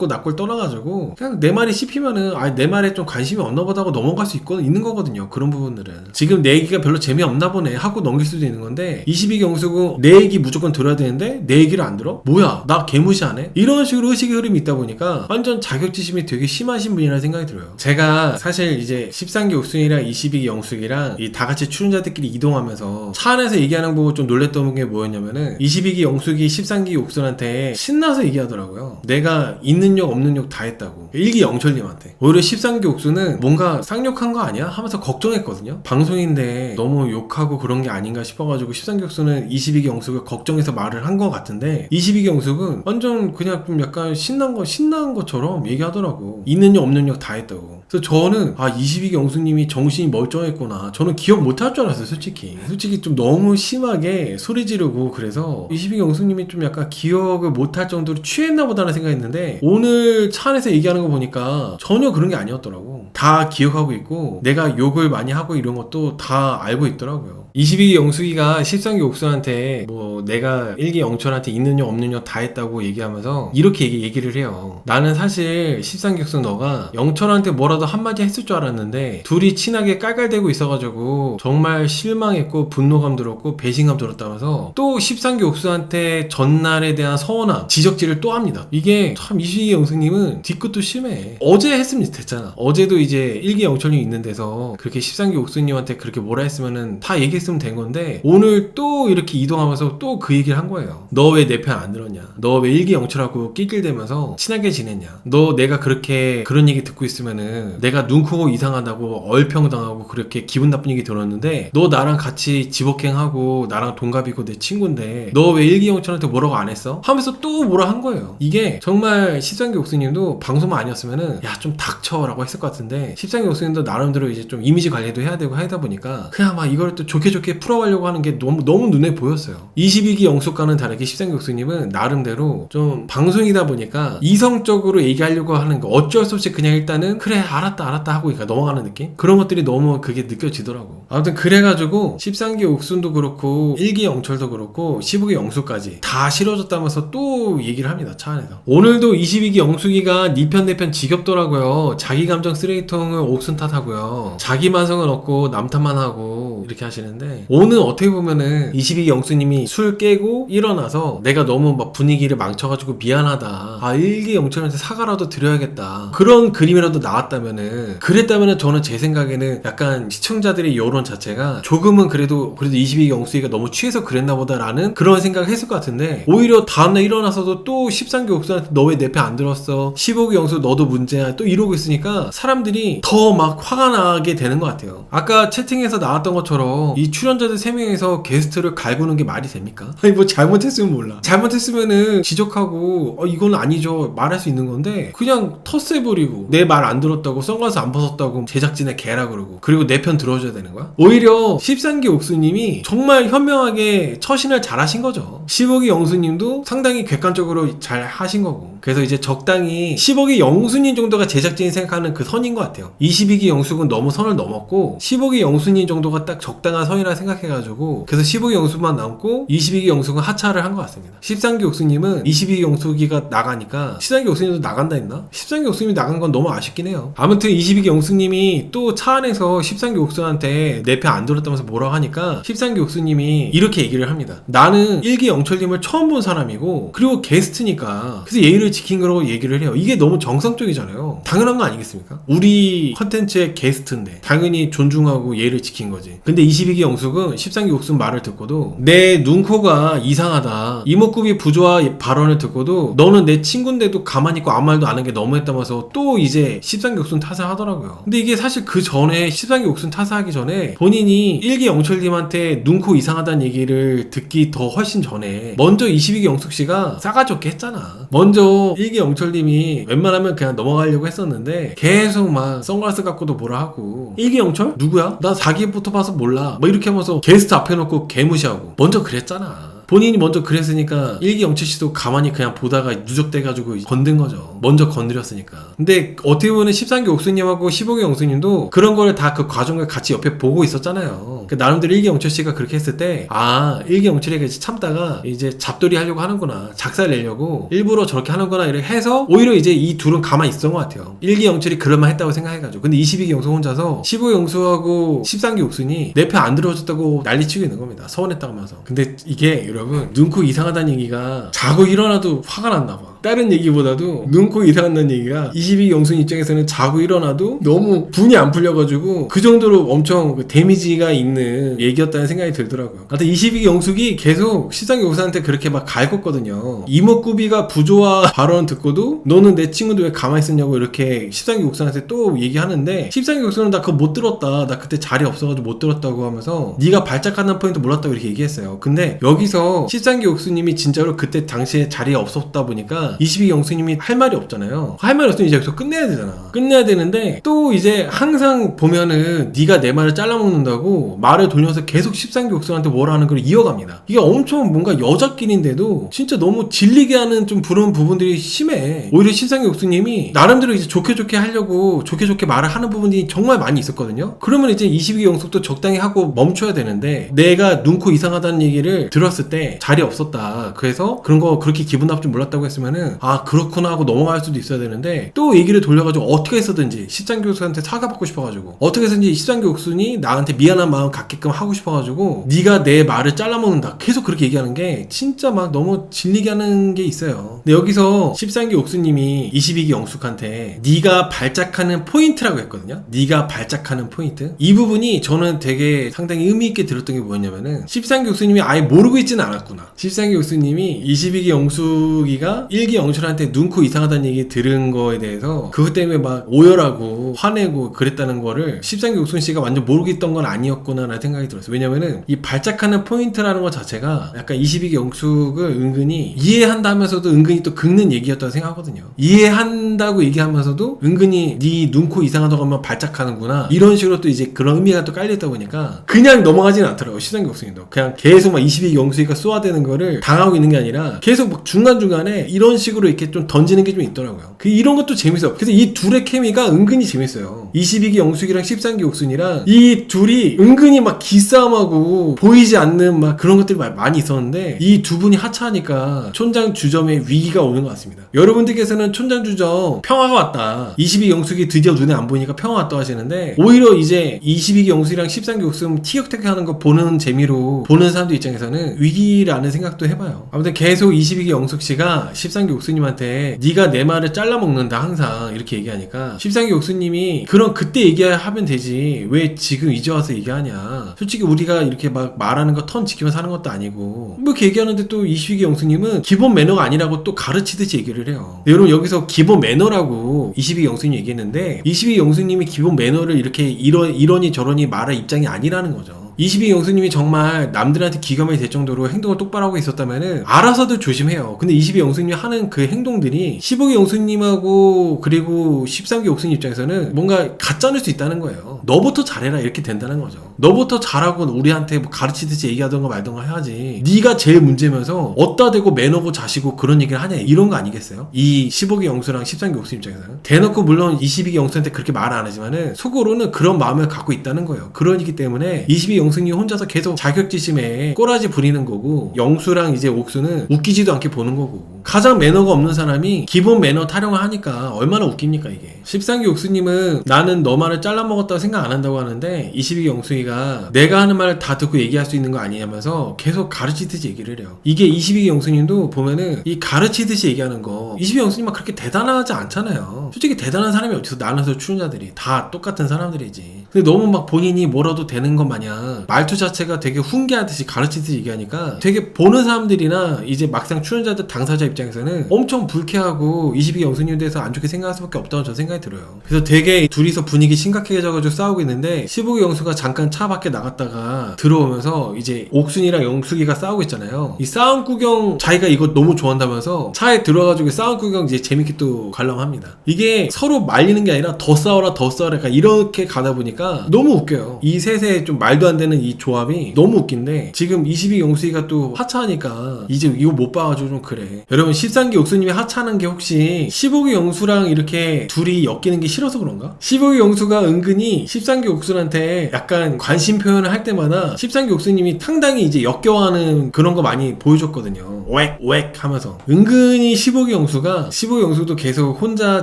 낙골 떠나가지고 그냥 내 말이 씹히면은 내 말에 좀 관심이 없나 보다 하고 넘어갈 수 있는 거거든요. 그런 부분들은 지금 내 얘기가 별로 재미없나 보네 하고 넘길 수도 있는 건데, 22기 영수고 내 얘기 무조건 들어야 되는데 내 얘기를 안 들어? 뭐야, 나 개무시하네? 이런 식으로 의식의 흐름이 있다 보니까 완전 자격지심이 되게 심하신 분이라는 생각이 들어요. 제가 사실 이제 13기 옥순이랑 22기 영숙이랑 이 다 같이 출연자들끼리 이동하면서 차 안에서 얘기하는 거 보고 좀 놀랬던 게 뭐였냐면은, 22기 영숙이 13기 옥순한테 신나서 얘기하더라고요. 내가 있는 욕 없는 욕 다 했다고. 1기 영철님한테. 오히려 13기 옥순은 뭔가 쌍욕한 거 아니야? 하면서 걱정했거든요. 방송인데 너무 욕하고 그런 게 아닌가 싶어가지고 13기 옥순은 22기 영숙을 걱정해서 말을 한 것 같은데, 22기 영숙은 완전 그냥 좀 약간 신난 것처럼 얘기하더라고. 있는 욕 없는 욕 다 했다고. 그래서 저는 22기 영숙님이 정신이 멀쩡했구나. 저는 기억 못할 줄 알았어요. 솔직히 좀 너무 심하게 소리 지르고, 그래서 22기 영숙님이 좀 약간 기억을 못할 정도로 취했나 보다는 생각했는데, 오늘 차 안에서 얘기하는 거 보니까 전혀 그런 게 아니었더라고. 다 기억하고 있고 내가 욕을 많이 하고 이런 것도 다 알고 있더라고요. 22기 영숙이가 13기 옥수한테 뭐 내가 1기 영철한테 있는 욕 없는 욕 다 했다고 얘기하면서 이렇게 얘기를 해요. 나는 사실 13기 옥수 너가 영철한테 뭐라도 한마디 했을 줄 알았는데 둘이 친하게 깔깔대고 있어가지고 정말 실망했고 분노감 들었고 배신감 들었다면서, 또 13기 옥수한테 전날에 대한 서운함, 지적질을 또 합니다. 이게 참 22기 영숙님은 뒤끝도 심해. 어제 했으면 됐잖아. 어제도 이제 1기 영철님 있는 데서 그렇게 13기 옥수님한테 그렇게 뭐라 했으면은 다 얘기했으면 된 건데, 오늘 또 이렇게 이동하면서 또 그 얘기를 한 거예요. 너 왜 내 편 안 들었냐? 너 왜 1기 영철하고 낄낄대면서 친하게 지냈냐? 너 내가 그렇게 그런 얘기 듣고 있으면은 내가 눈 크고 이상하다고 얼평당하고 그렇게 기분 나쁜 얘기 들었는데, 너 나랑 같이 지복행하고 나랑 동갑이고 내 친구인데 너 왜 1기 영철한테 뭐라고 안 했어? 하면서 또 뭐라 한 거예요. 이게 정말 13기 옥수님도 방송만 아니었으면은 야 좀 닥쳐 라고 했을 것 같은데, 13기 옥수님도 나름대로 이제 좀 이미지 관리도 해야 되고 하다 보니까 그냥 막 이걸 또 좋게 풀어가려고 하는 게 너무 눈에 보였어요. 22기 영숙과는 다르게 13기 옥수님은 나름대로 좀 방송이다 보니까 이성적으로 얘기하려고 하는 거 어쩔 수 없이 그냥 일단은 그래 알았다 하고 그러니까 넘어가는 느낌? 그런 것들이 너무 그게 느껴지더라고. 아무튼 그래가지고 13기 옥순도 그렇고 1기 영철도 그렇고 15기 영숙까지 다 싫어졌다면서 또 얘기를 합니다. 차 안에서. 오늘도 22기 영숙이가 니 편 내 편 지겹더라고요. 자기 감정 쓰레기통을 옥순 탓하고요. 자기 만성은 없고 남 탓만 하고 이렇게 하시는데, 오늘 어떻게 보면은 22기 영수님이 술 깨고 일어나서 내가 너무 막 분위기를 망쳐가지고 미안하다, 1기 영철한테 사과라도 드려야겠다, 그런 그림이라도 나왔다면은, 그랬다면은 저는 제 생각에는 약간 시청자들의 여론 자체가 조금은 그래도 22기 영수이가 너무 취해서 그랬나 보다라는 그런 생각을 했을 것 같은데, 오히려 다음날 일어나서도 또 13기 영수한테 너 왜 내 편 안 들었어, 15기 영수 너도 문제야, 또 이러고 있으니까 사람들이 더 막 화가 나게 되는 것 같아요. 아까 채팅에서 나왔던 것처럼 이 출연자들 3명에서 게스트를 갈구는 게 말이 됩니까? 아니 뭐 잘못했으면 몰라. 잘못했으면은 지적하고 이건 아니죠 말할 수 있는 건데, 그냥 텃세버리고 내 말 안 들었다고 선글라스 안 벗었다고 제작진에 개라 그러고, 그리고 내 편 들어줘야 되는 거야? 오히려 13기 옥수님이 정말 현명하게 처신을 잘 하신 거죠. 15기 영수님도 상당히 객관적으로 잘 하신 거고, 그래서 이제 적당히 15기 영수님 정도가 제작진이 생각하는 그 선인 것 같아요. 22기 영숙은 너무 선을 넘었고 15기 영수님 정도가 딱 적당한 선이라 생각해가지고, 그래서 15기 영숙만 남고 22기 영숙은 하차를 한 것 같습니다. 13기 영숙님은 22기 영숙이가 나가니까 13기 영숙님도 나간다 했나? 13기 영숙님이 나간 건 너무 아쉽긴 해요. 아무튼 22기 영숙님이 또 차 안에서 13기 영숙한테 내 편 안 들었다면서 뭐라고 하니까 13기 영숙님이 이렇게 얘기를 합니다. 나는 1기 영철님을 처음 본 사람이고 그리고 게스트니까 그래서 예의를 지킨 거라고 얘기를 해요. 이게 너무 정상적이잖아요. 당연한 거 아니겠습니까? 우리 컨텐츠의 게스트인데 당연히 존중하고 예의를 지킨 거지. 근데 22기 영숙은 13기 옥순 말을 듣고도 내 눈코가 이상하다, 이목구비 부조화 발언을 듣고도 너는 내 친구인데도 가만히 있고 아무 말도 안 한 게 너무했다면서 또 이제 13기 옥순 타사하더라고요. 근데 이게 사실 그 전에 13기 옥순 타사하기 전에 본인이 1기 영철님한테 눈코 이상하다는 얘기를 듣기 더 훨씬 전에 먼저 22기 영숙씨가 싸가지 없게 했잖아. 먼저 1기 영철님이 웬만하면 그냥 넘어가려고 했었는데 계속 막 선글라스 갖고도 뭐라 하고, 1기 영철? 누구야? 나 4기부터 봐서 몰라, 뭐 이렇게 하면서 게스트 앞에 놓고 개무시하고 먼저 그랬잖아. 본인이 먼저 그랬으니까 1기 영철씨도 가만히 그냥 보다가 누적돼가지고 건든 거죠. 먼저 건드렸으니까. 근데 어떻게 보면 13기 옥수님하고 15기 영수님도 그런 거를 다 그 과정을 같이 옆에 보고 있었잖아요. 나름대로 1기 영철씨가 그렇게 했을 때, 아, 1기 영철이가 이제 참다가 이제 잡돌이 하려고 하는구나, 작살 내려고 일부러 저렇게 하는구나 이렇게 해서 오히려 이제 이 둘은 가만히 있었던 것 같아요. 1기 영철이 그럴만 했다고 생각해가지고. 근데 22기 영수 혼자서 15기 영수하고 13기 옥순이 내 편 안 들어줬다고 난리치고 있는 겁니다. 서운했다고 하면서. 근데 이게 여러분, 눈코 이상하다는 얘기가 자고 일어나도 화가 났나봐. 다른 얘기보다도 눈코 이상하다는 얘기가 22기 영순 입장에서는 자고 일어나도 너무 분이 안 풀려가지고 그 정도로 엄청 그 데미지가 있는 얘기였다는 생각이 들더라고요. 하여튼 22기 영숙이 계속 13기 옥수한테 그렇게 막 갈궜거든요. 이목구비가 부조화 발언 듣고도 너는 내 친구도 왜 가만히 있었냐고 이렇게 13기 옥수한테 또 얘기하는데, 13기 옥수는 나 그거 못 들었다, 나 그때 자리 없어가지고 못 들었다고 하면서 네가 발작하는 포인트 몰랐다고 이렇게 얘기했어요. 근데 여기서 13기 옥수님이 진짜로 그때 당시에 자리에 없었다 보니까 22기 영수님이 할 말이 없잖아요. 할 말이 없으면 이제 여기서 끝내야 되잖아. 끝내야 되는데 또 이제 항상 보면은 네가 내 말을 잘라먹는다고 말을 돌려서 계속 13기 옥수한테 뭐라 하는 걸 이어갑니다. 이게 엄청 뭔가 여자끼리인데도 진짜 너무 질리게 하는 좀 그런 부분들이 심해. 오히려 13기 옥수님이 나름대로 이제 좋게 하려고 좋게 말을 하는 부분이 정말 많이 있었거든요. 그러면 이제 22기 영숙도 적당히 하고 멈춰야 되는데, 내가 눈코 이상하다는 얘기를 들었을 때 자리 없었다, 그래서 그런 거 그렇게 기분 나쁠 줄 몰랐다고 했으면은 아 그렇구나 하고 넘어갈 수도 있어야 되는데, 또 얘기를 돌려가지고 어떻게 해서든지 13기 옥수한테 사과받고 싶어가지고 어떻게 해서든지 13기 옥순이 나한테 미안한 마음 갖게끔 하고 싶어가지고 네가 내 말을 잘라먹는다 계속 그렇게 얘기하는 게 진짜 막 너무 질리게 하는 게 있어요. 근데 여기서 13기 옥수님이 22기 영숙한테 네가 발작하는 포인트라고 했거든요. 네가 발작하는 포인트, 이 부분이 저는 되게 상당히 의미있게 들었던 게 뭐였냐면은, 13기 옥수님이 아예 모르고 있지는 않았구나. 13기 옥수님이 22기 영숙이가 1기 영철한테 눈코 이상하다는 얘기 들은 거에 대해서 그것 때문에 막 오열하고 화내고 그랬다는 거를 13기 옥순씨가 완전 모르고 있던 건 아니었구나 라는 생각이 들었어요. 왜냐면은 이 발작하는 포인트라는 것 자체가 약간 22기 영숙을 은근히 이해한다면서도 은근히 또 긁는 얘기였다고 생각하거든요. 이해한다고 얘기하면서도 은근히 네 눈코 이상하다고 하면 발작하는구나, 이런 식으로 또 이제 그런 의미가 또 깔려있다 보니까 그냥 넘어가지는 않더라고요. 13기 옥순이도 그냥 계속 막 22기 영숙이가 쏘아대는 거를 당하고 있는 게 아니라 계속 막 중간중간에 이런 식으로 이렇게 좀 던지는 게 좀 있더라고요. 이런 것도 재밌어요. 그래서 이 둘의 케미가 은근히 재밌어요. 22기 영숙이랑 13기 옥순이랑 이 둘이 은근히 막 기싸움하고 보이지 않는 막 그런 것들이 많이 있었는데, 이 두 분이 하차하니까 촌장 주점에 위기가 오는 것 같습니다. 여러분들께서는 촌장 주점 평화가 왔다, 22기 영숙이 드디어 눈에 안 보이니까 평화 왔다 하시는데, 오히려 이제 22기 영숙이랑 13기 옥순 티격태격하는 거 보는 재미로 보는 사람들 입장에서는 위기라는 생각도 해봐요. 아무튼 계속 22기 영숙씨가 13기 옥수님한테 네가 내 말을 잘라먹는다 항상 이렇게 얘기하니까, 13기 옥수님이 그럼 그때 얘기하면 되지 왜 지금 이제 와서 얘기하냐, 솔직히 우리가 이렇게 막 말하는 거 턴 지키면서 하는 것도 아니고 뭐 이렇게 얘기하는데, 또 22기 영수님은 기본 매너가 아니라고 또 가르치듯이 얘기를 해요. 여러분 여기서 기본 매너라고 22기 영수님이 얘기했는데, 22기 영수님이 기본 매너를 이렇게 이러니 저러니 말할 입장이 아니라는 거죠. 22기 영수님이 정말 남들한테 기감이 될 정도로 행동을 똑바로 하고 있었다면은 알아서도 조심해요. 근데 22기 영수님이 하는 그 행동들이 15기 영수님하고 그리고 13기 영수님 입장에서는 뭔가 가짜일 수 있다는 거예요. 너부터 잘해라 이렇게 된다는 거죠. 너부터 잘하고 우리한테 뭐 가르치듯이 얘기하던가 말던가 해야지, 네가 제일 문제면서 어디다 대고 매너고 자시고 그런 얘기를 하냐, 이런 거 아니겠어요? 이 15기 영수랑 13기 영수 입장에서는 대놓고 물론 22기 영수한테 그렇게 말 안 하지만은 속으로는 그런 마음을 갖고 있다는 거예요. 그러기 때문에 22기 영수님 혼자서 계속 자격지심에 꼬라지 부리는 거고, 영수랑 이제 옥수는 웃기지도 않게 보는 거고, 가장 매너가 없는 사람이 기본 매너 타령을 하니까 얼마나 웃깁니까 이게. 13기 옥수님은 나는 너 말을 잘라먹었다고 생각 안 한다고 하는데, 22기 영수이가 내가 하는 말을 다 듣고 얘기할 수 있는 거 아니냐면서 계속 가르치듯이 얘기를 해요. 이게 22기 영수님도 보면은 이 가르치듯이 얘기하는 거, 22기 영수님은 그렇게 대단하지 않잖아요. 솔직히 대단한 사람이 어디서 나눠서 추는 자들이 다 똑같은 사람들이지. 근데 너무 막 본인이 뭐라도 되는 것 마냥 말투 자체가 되게 훈계하듯이 가르치듯이 얘기하니까 되게 보는 사람들이나 이제 막상 출연자들 당사자 입장에서는 엄청 불쾌하고 22기 영수님에 대해서 안 좋게 생각할 수밖에 없다고 저는 생각이 들어요. 그래서 되게 둘이서 분위기 심각해져가지고 싸우고 있는데 15기 영수가 잠깐 차 밖에 나갔다가 들어오면서 이제 옥순이랑 영숙이가 싸우고 있잖아요. 이 싸움 구경 자기가 이거 너무 좋아한다면서 차에 들어가지고 싸움 구경 이제 재밌게 또 관람합니다. 이게 서로 말리는 게 아니라 더 싸워라 더 싸워라 그러니까 이렇게 가다 보니까 너무 웃겨요. 이 셋의 좀 말도 안 되는 이 조합이 너무 웃긴데 지금 22기 영숙이가 또 하차하니까 이제 이거 못 봐가지고 좀 그래. 여러분 13기 옥수님이 하차하는 게 혹시 15기 영수랑 이렇게 둘이 엮이는 게 싫어서 그런가? 15기 영수가 은근히 13기 옥수한테 약간 관심 표현을 할 때마다 13기 옥수님이 상당히 이제 역겨워하는 그런 거 많이 보여줬거든요. 웩 하면서 은근히 15기 영수도 계속 혼자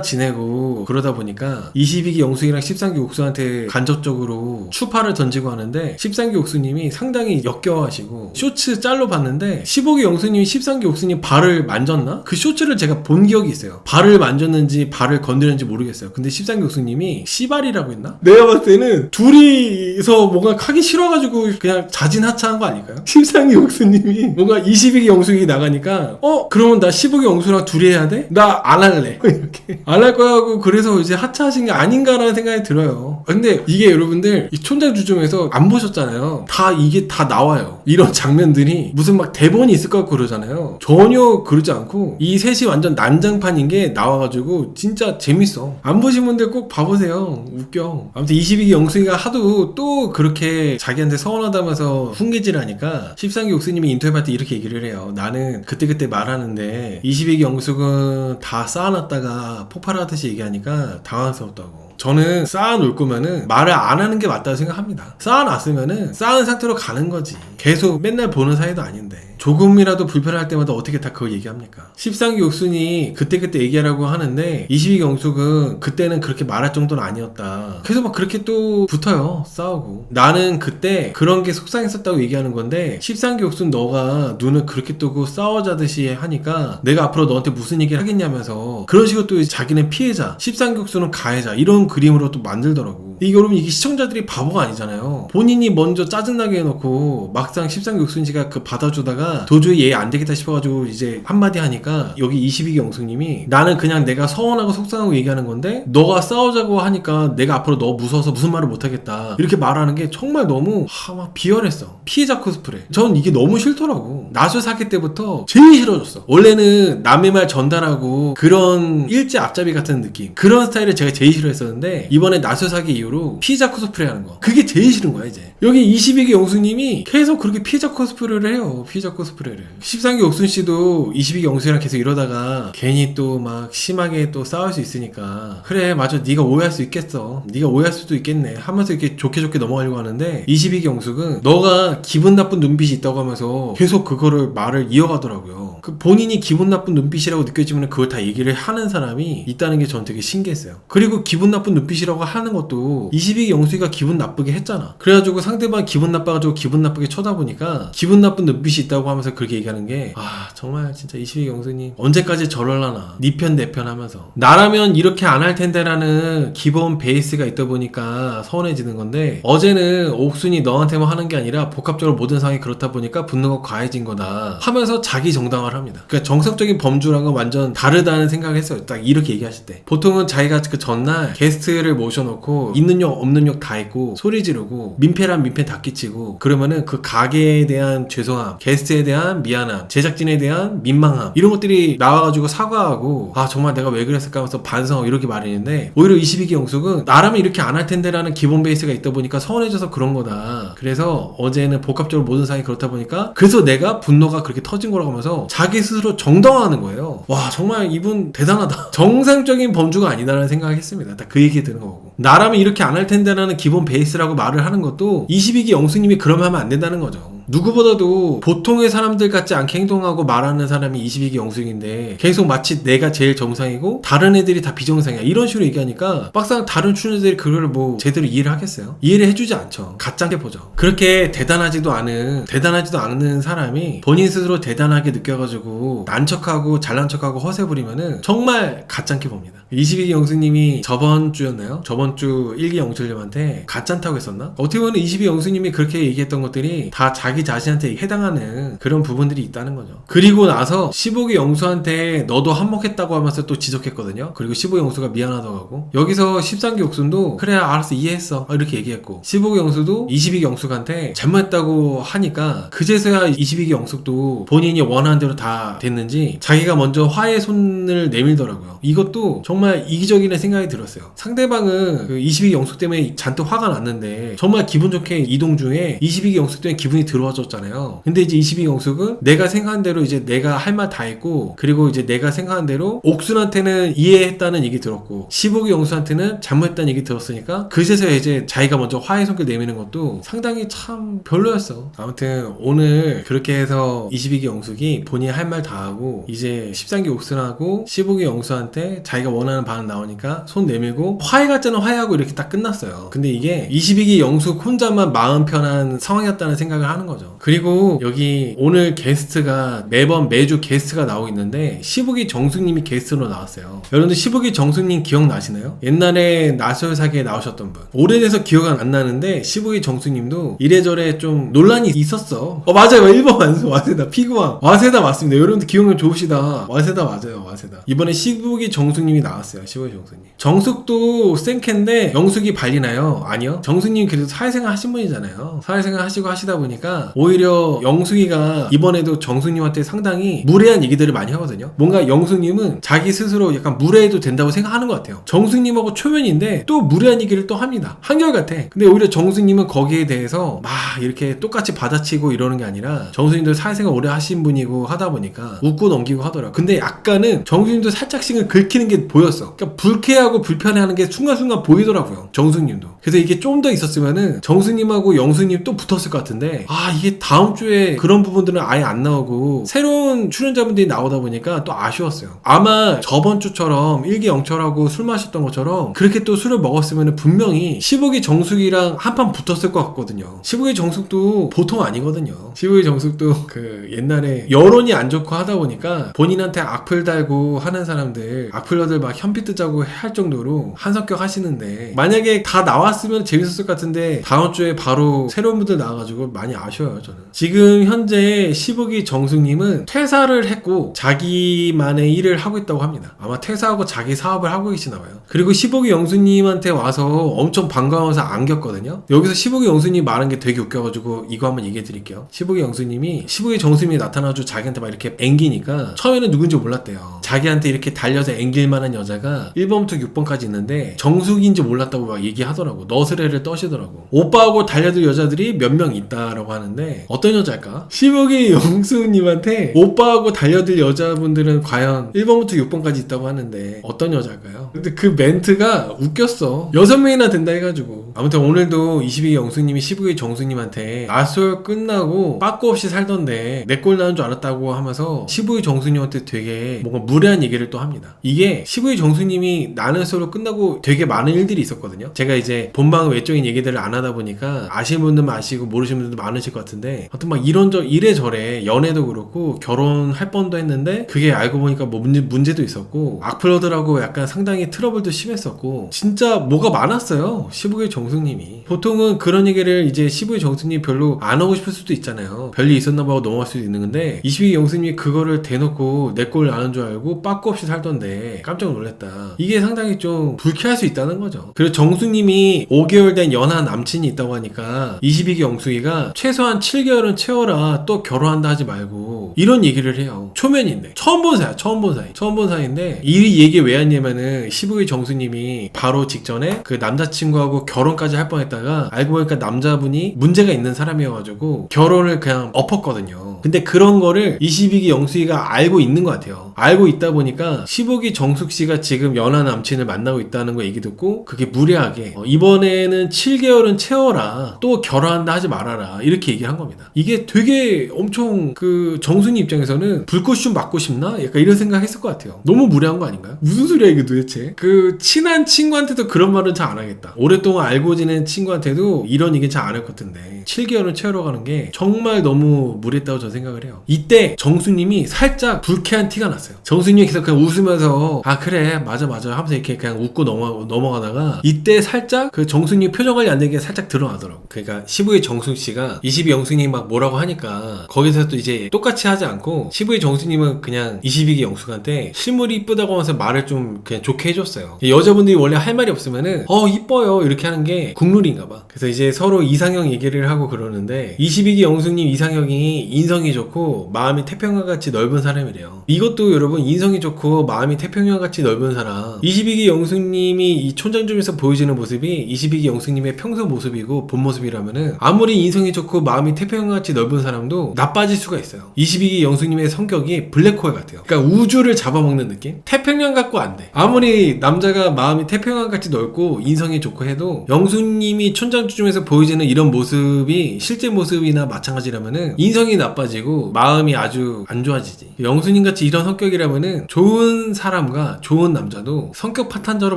지내고 그러다 보니까 22기 영수이랑 13기 옥수한테 간접적으로 추파를 던지고 하는데 13기 옥수님이 상당히 역겨워하시고 쇼츠 짤로 봤는데 15기 영수님이 13기 옥수님 발을 만졌나? 그 쇼츠를 제가 본 기억이 있어요. 발을 만졌는지 발을 건드렸는지 모르겠어요. 근데 13기 옥수님이 씨발이라고 했나? 내가 봤을 때는 둘이서 뭔가 하기 싫어가지고 그냥 자진하차한 거 아닐까요? 13기 옥수님이 뭔가 22기 영수이 나가니까 그러면 나 15기 영수랑 둘이 해야 돼? 나 안 할래. 이렇게 안 할 거야 하고 그래서 이제 하차하신 게 아닌가라는 생각이 들어요. 근데 이게 여러분들 이 촌장주점에서 안 보셨잖아요. 다 이게 다 나와요. 이런 장면들이 무슨 막 대본이 있을 것 같고 그러잖아요. 전혀 그러지 않고 이 셋이 완전 난장판인 게 나와가지고 진짜 재밌어. 안 보신 분들 꼭 봐보세요. 웃겨. 아무튼 22기 영수이가 하도 또 그렇게 자기한테 서운하다면서 훈계질하니까 13기 옥수님이 인터뷰할 때 이렇게 얘기를 해요. 나는 그때그때 말하는데 22기 영숙은 다 쌓아놨다가 폭발하듯이 얘기하니까 당황스럽다고. 저는 쌓아놓을 거면은 말을 안 하는 게 맞다고 생각합니다. 쌓아놨으면은 쌓은 상태로 가는 거지. 계속 맨날 보는 사이도 아닌데 조금이라도 불편할 때마다 어떻게 다 그걸 얘기합니까? 13기 옥순이 그때 얘기하라고 하는데 22기 영숙은 그때는 그렇게 말할 정도는 아니었다. 그래서 막 그렇게 또 붙어요. 싸우고. 나는 그때 그런 게 속상했었다고 얘기하는 건데 13기 옥순 너가 눈을 그렇게 뜨고 싸워자듯이 하니까 내가 앞으로 너한테 무슨 얘기를 하겠냐면서 그런 식으로 또 자기는 피해자 13기 옥순은 가해자 이런 그림으로 또 만들더라고. 이게 여러분 이게 시청자들이 바보가 아니잖아요. 본인이 먼저 짜증나게 해놓고 막상 13기 옥순 씨가 그 받아주다가 도저히 얘 안 되겠다 싶어가지고 이제 한마디 하니까 여기 22기 영숙님이 나는 그냥 내가 서운하고 속상하고 얘기하는 건데 너가 싸우자고 하니까 내가 앞으로 너 무서워서 무슨 말을 못하겠다 이렇게 말하는 게 정말 너무 막 비열했어. 피해자 코스프레. 전 이게 너무 싫더라고. 나수 사기 때부터 제일 싫어졌어. 원래는 남의 말 전달하고 그런 일제 앞잡이 같은 느낌 그런 스타일을 제가 제일 싫어했었는데 이번에 나수 사기 이후로 피해자 코스프레 하는 거 그게 제일 싫은 거야 이제. 여기 22기 영숙님이 계속 그렇게 피해자 코스프레를 해요. 피해자 코스프레를. 13기 옥순씨도 22기 영숙이랑 계속 이러다가 괜히 또 막 심하게 또 싸울 수 있으니까 그래 맞아 네가 오해할 수 있겠어. 네가 오해할 수도 있겠네 하면서 이렇게 좋게 넘어가려고 하는데 22기 영숙은 너가 기분 나쁜 눈빛이 있다고 하면서 계속 그거를 말을 이어가더라고요. 그 본인이 기분 나쁜 눈빛이라고 느껴지면 그걸 다 얘기를 하는 사람이 있다는 게 전 되게 신기했어요. 그리고 기분 나쁜 눈빛이라고 하는 것도 22기 영숙이가 기분 나쁘게 했잖아. 그래가지고 상대방 기분 나빠가지고 기분 나쁘게 쳐다보니까 기분 나쁜 눈빛이 있다고 하면서 그렇게 얘기하는 게 정말 진짜 22기 영숙님 언제까지 저럴라나 니 편 내 편 하면서 나라면 이렇게 안 할 텐데라는 기본 베이스가 있다 보니까 서운해지는 건데 어제는 옥순이 너한테만 하는 게 아니라 복합적으로 모든 상황이 그렇다 보니까 분노가 과해진 거다 하면서 자기 정당화를 합니다. 그러니까 정석적인 범주랑은 완전 다르다는 생각을 했어요. 딱 이렇게 얘기하실 때 보통은 자기가 그 전날 게스트를 모셔놓고 있는 욕 없는 욕 다 했고 소리 지르고 민폐란 민폐 다 끼치고 그러면은 그 가게에 대한 죄송함 게스트에 대한 미안함 제작진에 대한 민망함 이런 것들이 나와가지고 사과하고 정말 내가 왜 그랬을까 하면서 반성하고 이렇게 말했는데 오히려 22기 영숙은 나라면 이렇게 안 할 텐데라는 기본 베이스가 있다 보니까 서운해져서 그런 거다. 그래서 어제는 복합적으로 모든 상황이 그렇다 보니까 그래서 내가 분노가 그렇게 터진 거라고 하면서 자기 스스로 정당화하는 거예요. 와 정말 이분 대단하다. 정상적인 범주가 아니다라는 생각을 했습니다. 딱 그 얘기 드는 거고 나라면 이렇게 안 할 텐데라는 기본 베이스라고 말을 하는 것도 22기 영숙님이 그러면 하면 안 된다는 거죠. 누구보다도 보통의 사람들 같지 않게 행동하고 말하는 사람이 22기 영숙인데 계속 마치 내가 제일 정상이고 다른 애들이 다 비정상이야 이런 식으로 얘기하니까 막상 다른 출연자들이 그걸 뭐 제대로 이해를 하겠어요? 이해를 해주지 않죠. 가짜게 보죠. 그렇게 대단하지도 않은 사람이 본인 스스로 대단하게 느껴가지고 난척하고 잘난 척하고 허세 부리면은 정말 가짜게 봅니다. 22기 영수님이 저번 주였나요? 저번 주 1기 영철님한테 가짠다고 했었나? 어떻게 보면 22기 영수님이 그렇게 얘기했던 것들이 다 자기 자신한테 해당하는 그런 부분들이 있다는 거죠. 그리고 나서 15기 영수한테 너도 한몫했다고 하면서 또 지적했거든요. 그리고 15기 영수가 미안하다고 하고 여기서 13기 영수도 그래 알았어 이해했어 이렇게 얘기했고 15기 영수도 22기 영숙한테 잘못했다고 하니까 그제서야 22기 영숙도 본인이 원하는 대로 다 됐는지 자기가 먼저 화해 손을 내밀더라고요. 이것도 정말 이기적인 생각이 들었어요. 상대방은 그 22기 영숙 때문에 잔뜩 화가 났는데 정말 기분 좋게 이동 중에 22기 영숙 때문에 기분이 들어와줬잖아요. 근데 이제 22기 영숙은 내가 생각한 대로 이제 내가 할 말 다 했고 그리고 이제 내가 생각한 대로 옥순한테는 이해했다는 얘기 들었고 15기 영수한테는 잘못했다는 얘기 들었으니까 그제서야 이제 자기가 먼저 화해 손길 내미는 것도 상당히 참 별로였어. 아무튼 오늘 그렇게 해서 22기 영숙이 본인이 할 말 다 하고 이제 13기 옥순하고 15기 영수한테 자기가 원하는 반응 나오니까 손 내밀고 화해 같자는 화해하고 이렇게 딱 끝났어요. 근데 이게 22기 영숙 혼자만 마음 편한 상황이었다는 생각을 하는 거죠. 그리고 여기 오늘 게스트가 매주 게스트가 나오고 있는데 15기 정숙님이 게스트로 나왔어요. 여러분들 15기 정숙님 기억나시나요? 옛날에 나솔사기에 나오셨던 분. 오래돼서 기억은 안 나는데 15기 정숙님도 이래저래 좀 논란이 있었어. 맞아요. 1번 와세다 피구왕 와세다 맞습니다. 여러분들 기억력 좋으시다. 와세다 맞아요. 와세다. 이번에 15기 정숙님이 나왔어요. 15기 정숙님. 정숙도 생캔데 영숙이 발리나요? 아니요. 정숙님 그래도 사회생활 하신 분이잖아요. 사회생활 하시고 하시다 보니까 오히려 영숙이가 이번에도 정숙님한테 상당히 무례한 얘기들을 많이 하거든요. 뭔가 영숙님은 자기 스스로 약간 무례해도 된다고 생각하는 것 같아요. 정숙님하고 초면인데 또 무례한 얘기를 또 합니다. 한결같아. 근데 오히려 정숙님은 거기에 대해서 막 이렇게 똑같이 받아치고 이러는 게 아니라 정숙님도 사회생활 오래 하신 분이고 하다 보니까 웃고 넘기고 하더라고요. 근데 약간은 정숙님도 살짝씩은 긁히는 게 보였어. 그러니까 불쾌하고 불편해하는 게 순간순간 보이더라고요. 정숙님도. 그래서 이게 좀 더 있었으면은 정숙님하고 영숙님 또 붙었을 것 같은데 이게 다음 주에 그런 부분들은 아예 안 나오고 새로운 출연자분들이 나오다 보니까 또 아쉬웠어요. 아마 저번 주처럼 1기 영철하고 술 마셨던 것처럼 그렇게 또 술을 먹었으면 분명히 15기 정숙이랑 한판 붙었을 것 같거든요. 15기 정숙도 보통 아니거든요. 15기 정숙도 그 옛날에 여론이 안 좋고 하다 보니까 본인한테 악플 달고 하는 사람들 악플러들 막 현피 뜨자고 할 정도로 한성격 하시는데 만약에 다 나왔으면 재밌었을 것 같은데 다음 주에 바로 새로운 분들 나와가지고 많이 아쉬워요. 저는 지금 현재 15기 정숙님은 퇴사를 했고 자기만의 일을 하고 있다고 합니다. 아마 퇴사하고 자기 사업을 하고 계시나 봐요. 그리고 15기 영수님한테 와서 엄청 반가워서 안겼거든요. 여기서 15기 영수님 말한 게 되게 웃겨가지고 이거 한번 얘기해 드릴게요. 15기 영수님이 15기 정수님이 나타나가지고 자기한테 막 이렇게 앵기니까 처음에는 누군지 몰랐대요. 자기한테 이렇게 달려서 앵길 만한 여자가 1번부터 6번까지 있는데 정숙인지 몰랐다고 막 얘기하더라고. 너스레를 떠시더라고. 오빠하고 달려들 여자들이 몇 명 있다라고 하는데 어떤 여자일까? 15기 영수님한테 오빠하고 달려들 여자분들은 과연 1번부터 6번까지 있다고 하는데 어떤 여자일까요? 근데 그 멘트가 웃겼어. 6명이나 된다 해가지고. 아무튼 오늘도 22기 영수님이 15기 정수님한테 나솔 끝나고 빠꾸 없이 살던데 내 꼴 나는 줄 알았다고 하면서 15기 정수님한테 되게 뭔가 무례한 얘기를 또 합니다. 이게 15기 정수님이 나는 솔로 끝나고 되게 많은 일들이 있었거든요. 제가 이제 본방 외적인 얘기들을 안 하다 보니까 아시는 분들만 아시고 모르시는 분들도 많으실 것 같은데 하여튼 막 이래저래 연애도 그렇고 결혼할 뻔도 했는데 그게 알고 보니까 뭐 문제도 있었고 악플러들하고 약간 상당히 트러블도 심했었고 진짜 뭐가 많았어요. 15기 정숙님이. 보통은 그런 얘기를 이제 15기 정숙님이 별로 안 하고 싶을 수도 있잖아요. 별일 있었나 봐 하고 넘어갈 수도 있는 건데 22기 영숙님이 그거를 대놓고 내 꼴 아는 줄 알고 빠꾸 없이 살던데 깜짝 놀랐다. 이게 상당히 좀 불쾌할 수 있다는 거죠. 그리고 정숙님이 5개월 된 연하 남친이 있다고 하니까 22기 영숙이가 최소한 7개월은 채워라 또 결혼한다 하지 말고 이런 얘기를 해요. 초면인데 처음 본 사이인데 이 얘기 왜 했냐면은 15기 정숙님이 바로 직전에 그 남자친구하고 결혼까지 할 뻔했다가 알고 보니까 남자분이 문제가 있는 사람이어가지고 결혼을 그냥 엎었거든요. 근데 그런 거를 22기 영숙이가 알고 있는 것 같아요. 알고 있다 보니까 15기 정숙씨가 지금 연하 남친을 만나고 있다는 거 얘기 듣고 그게 무례하게 이번에는 7개월은 채워라, 또 결혼한다 하지 말아라, 이렇게 얘기를 한 겁니다. 이게 되게 엄청 그 정순이 입장에서는 불꽃 좀 맞고 싶나? 약간 이런 생각 했을 것 같아요. 너무 무례한 거 아닌가요? 무슨 소리야 이게 도대체. 그 친한 친구한테도 그런 말은 잘 안 하겠다. 오랫동안 알고 지낸 친구한테도 이런 얘기 잘 안 할 것 같은데 7개월은 채우러 가는 게 정말 너무 무례했다고 저는 생각을 해요. 이때 정수님이 살짝 불쾌한 티가 났어요. 정수님이 계속 그냥 웃으면서 아 그래 맞아 하면서 이렇게 그냥 웃고 넘어가다가 이때 살짝 그 정수님 표정 관리 안 되게 살짝 드러나더라고. 그러니까 15의 정수씨가 22 영수님 막 뭐라고 하니까 거기서 또 이제 똑같이 하지 않고 15의 정수님은 그냥 22기 영수한테 실물이 이쁘다고 하면서 말을 좀 그냥 좋게 해줬어요. 여자분들이 원래 할 말이 없으면은 이뻐요 이렇게 하는 게 국룰인가 봐. 그래서 이제 서로 이상형 얘기를 하고 그러는데 22기 영수님 이상형이 인성이 좋고 마음이 태평양같이 넓은 사람이래요. 이것도 여러분 인성이 좋고 마음이 태평양같이 넓은 사람, 22기 영수님이 이 촌장점에서 보여지는 모습이 22기 영수님의 평소 모습이고 본 모습이라면은 아무리 인성이 좋고 마음이 태평양같이 넓은 사람도 나빠질 수가 있어요. 22기 영수님의 성격이 블랙홀 같아요. 그러니까 우주를 잡아먹는 느낌? 태평양 같고 안 돼. 아무리 남자가 마음이 태평양같이 넓고 인성이 좋고 해도 영수님이 촌장점에서 보여지는 이런 모습이 실제 모습이나 마찬가지라면은 인성이 나빠지고 마음이 아주 안 좋아지지. 영수님같이 이런 성격이라면은 좋은 사람과 좋은 남자도 성격 파탄자로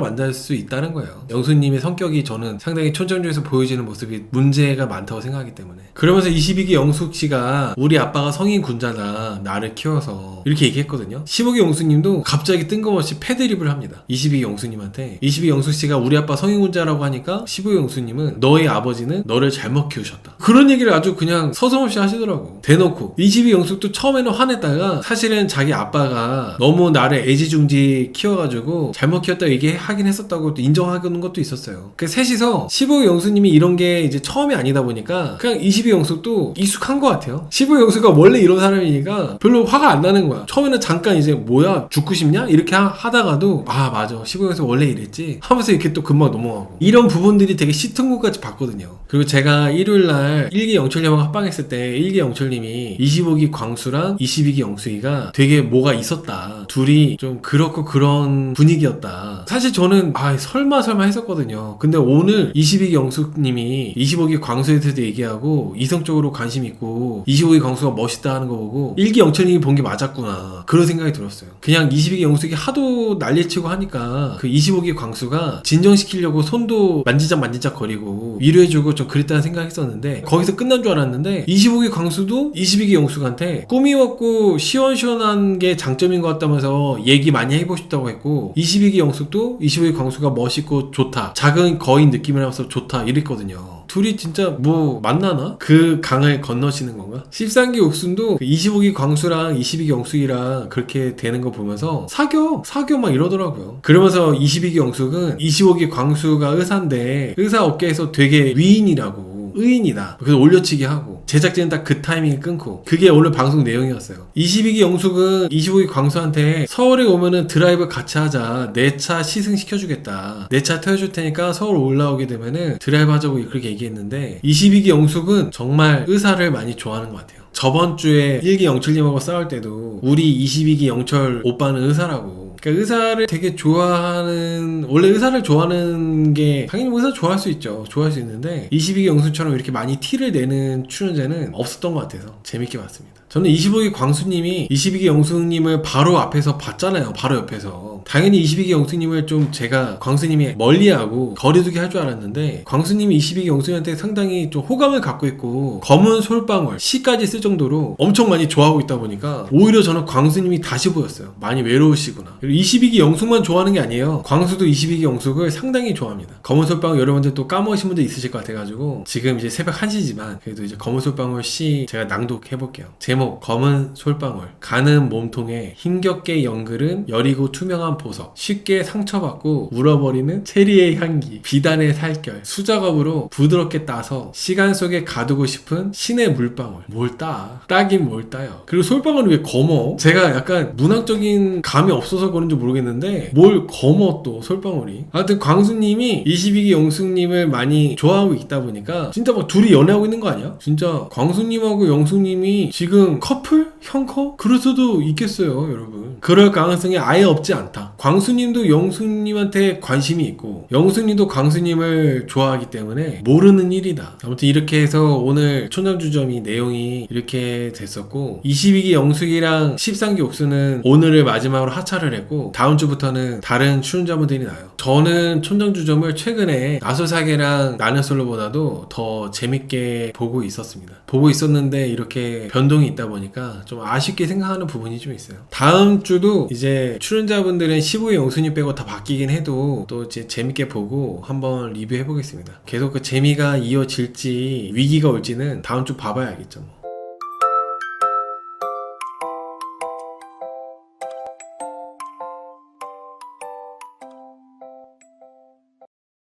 만들 수 있다는 거예요. 영수님의 성격이 저는 상당히 촌장점에서 보여지는 모습이 문제가 많다고 생각하기 때문에. 그러면서 22기 영숙씨가 우리 아빠가 성인 군자다, 나를 키워서 이렇게 얘기했거든요. 15기 영수님도 갑자기 뜬금없이 패드립을 합니다. 22기 영수님한테 22기 영숙씨가 우리 아빠 성인 군자라고 하니까 15기 영수님은 너의 아버지는 너를 잘못 키우셨다, 그런 얘기를 아주 그냥 서슴없이 하시더라고. 대놓고. 22기 영숙도 처음에는 화냈다가 사실은 자기 아빠가 너무 나를 애지중지 키워가지고 잘못 키웠다고 얘기하긴 했었다고 또 인정하는 것도 있었어요. 그 셋이서 15기 영수님이 이런 게 이제 처음이 아니다 보니까 그냥 22기 영숙도 익숙한 것 같아요. 15기 영숙가 원래 이런 사람이니까 별로 화가 안 나는 거야. 처음에는 잠깐 이제 뭐야 죽고 싶냐? 이렇게 하다가도 아 맞아 15기 영숙 원래 이랬지 하면서 이렇게 또 금방 넘어가고, 이런 부분들이 되게 시트콤까지 봤거든요. 그리고 제가 일요일날 1기 영철님하고 합방했을 때 1기 영철님이 25기 광수랑 22기 영수이가 되게 뭐가 있었다, 둘이 좀 그렇고 그런 분위기였다. 사실 저는 설마 했었거든요. 근데 오늘 22기 영수님이 25기 광수에 대해서 얘기하고 이성적으로 관심 있고 25기 광수가 멋있다 하는 거 보고 1기 영철님이 본 게 맞았구나, 그런 생각이 들었어요. 그냥 22기 영숙이 하도 난리치고 하니까 그 25기 광수가 진정시키려고 손도 만지작 거리고 위로해주고 좀 그랬다는 생각했었는데 거기서 끝난 줄 알았는데 25기 광수도 22기 영숙한테 꿈이 먹고 시원시원한 게 장점인 것 같다면서 얘기 많이 해보고 싶다고 했고, 22기 영숙도 25기 광수가 멋있고 좋다, 작은 거인 느낌이라면서 좋다 이랬거든요. 둘이 진짜 뭐 만나나? 그 강을 건너시는 건가? 13기 옥순도 25기 광수랑 22기 영숙이랑 그렇게 되는 거 보면서 사겨 막 이러더라고요. 그러면서 22기 영숙은 25기 광수가 의사인데 의사 업계에서 되게 위인이라고, 의인이다, 그래서 올려치기 하고 제작진은 딱 그 타이밍에 끊고, 그게 오늘 방송 내용이었어요. 22기 영숙은 25기 광수한테 서울에 오면은 드라이브 같이 하자, 내 차 시승시켜주겠다, 내 차 태워줄 테니까 서울 올라오게 되면은 드라이브 하자고 그렇게 얘기했는데 22기 영숙은 정말 의사를 많이 좋아하는 것 같아요. 저번 주에 1기 영철님하고 싸울 때도 우리 22기 영철 오빠는 의사라고, 그러니까 의사를 되게 좋아하는, 원래 의사를 좋아하는 게 당연히 의사 좋아할 수 있죠. 좋아할 수 있는데 22기 영수처럼 이렇게 많이 티를 내는 출연자는 없었던 것 같아서 재밌게 봤습니다. 저는 25기 광수님이 22기 영수님을 바로 앞에서 봤잖아요. 바로 옆에서. 당연히 22기 영수님을 좀 제가 광수님이 멀리하고 거리두기 할 줄 알았는데 광수님이 22기 영수님한테 상당히 좀 호감을 갖고 있고 검은 솔방울 시까지 쓸 정도로 엄청 많이 좋아하고 있다 보니까 오히려 저는 광수님이 다시 보였어요. 많이 외로우시구나. 그리고 22기 영숙만 좋아하는 게 아니에요. 광수도 22기 영숙을 상당히 좋아합니다. 검은 솔방울 여러분들 또 까먹으신 분들 있으실 것 같아가지고 지금 이제 새벽 1시지만 그래도 이제 검은 솔방울 시 제가 낭독해볼게요. 제목 검은 솔방울. 가는 몸통에 힘겹게 연그른 여리고 투명한 보석, 쉽게 상처받고 울어버리는 체리의 향기, 비단의 살결, 수작업으로 부드럽게 따서 시간 속에 가두고 싶은 신의 물방울. 뭘 따? 따긴 뭘 따요. 그리고 솔방울이 왜 검어? 제가 약간 문학적인 감이 없어서 그런지 모르겠는데 뭘 검어 또 솔방울이. 하여튼 광수님이 22기 영숙님을 많이 좋아하고 있다 보니까 진짜 막 둘이 연애하고 있는 거 아니야? 진짜 광수님하고 영숙님이 지금 커플? 형커? 그럴 수도 있겠어요 여러분. 그럴 가능성이 아예 없지 않다. 광수님도 영수님한테 관심이 있고 영수님도 광수님을 좋아하기 때문에 모르는 일이다. 아무튼 이렇게 해서 오늘 촌장주점이 내용이 이렇게 됐었고 22기 영숙이랑 13기 옥수는 오늘을 마지막으로 하차를 했고 다음 주부터는 다른 출연자분들이 나요. 저는 촌장주점을 최근에 아소사계랑 나는솔로보다도 더 재밌게 보고 있었습니다. 보고 있었는데 이렇게 변동이 있다 보니까 좀 아쉽게 생각하는 부분이 좀 있어요. 다음 주도 이제 출연자분들은 15위 영순이 빼고 다 바뀌긴 해도 또 이제 재밌게 보고 한번 리뷰해 보겠습니다. 계속 그 재미가 이어질지 위기가 올지는 다음 주 봐봐야 알겠죠.